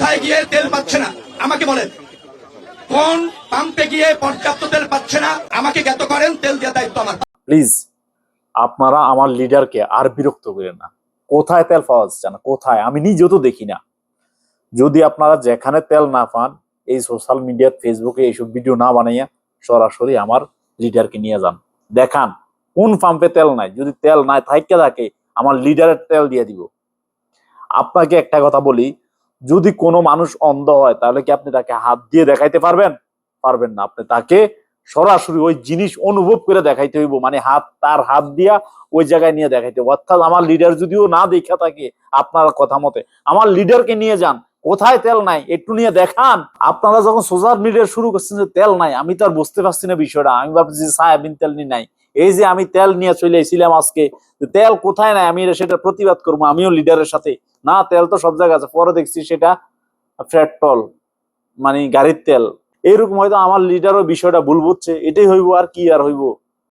কোথায় গিয়ে তেল পাচ্ছে না আমাকে বলেন, কোন পাম্পে গিয়ে পর্যাপ্ত তেল পাচ্ছে না আমাকে জ্ঞাত করেন, তেল দেওয়ার দায়িত্ব আমার। প্লিজ আপনারা আমার লিডারকে আর বিরক্ত করেন না। কোথায় তেল পাওয়া যাচ্ছে না, কোথায়, আমি নিজেও তো দেখি না। যদি আপনারা যেখানে তেল না পান, এই সোশ্যাল মিডিয়া ফেসবুকে এইসব ভিডিও না বানাইয়া সরাসরি আমার লিডারকে নিয়ে যান, দেখান কোন পাম্পে তেল নাই। যদি তেল নাই থাকে আমার লিডারের তেল দিয়ে দিব। আপনাকে একটা কথা বলি, যদি কোনো মানুষ অন্ধ হয় তাহলে কি আপনি তাকে হাত দিয়ে দেখাইতে পারবেন? পারবেন না। আপনি তাকে সরাসরি ওই জিনিস অনুভব করে দেখাইতে হইব, মানে তার হাত দিয়া ওই জায়গায় নিয়ে দেখাইতে হইব। অর্থাৎ আমার লিডার যদিও না দেখা থাকে, আপনার কথা মতে আমার লিডারকে নিয়ে যান, কোথায় তেল নাই একটু নিয়ে দেখান। আপনারা যখন সোশ্যাল মিডিয়া শুরু করছেন যে তেল নাই, আমি তো আর বুঝতে পারছি না বিষয়টা। আমি ভাবছি সায়াবিন তেল নাই, এই যে আমি তেল নিয়ে চলে এসেছিলাম আজকে, তেল কোথায় নাই আমি সেটা প্রতিবাদ করবো আমিও লিডারের সাথে। না, তেল তো সব জায়গায় আছে। পরে দেখছি সেটা পেট্রোল, মানে গাড়ির তেল। এইরকম হয়তো আমার লিডারও বিষয়টা ভুল বুঝছে, এটাই হইব, আর কি আর হইব।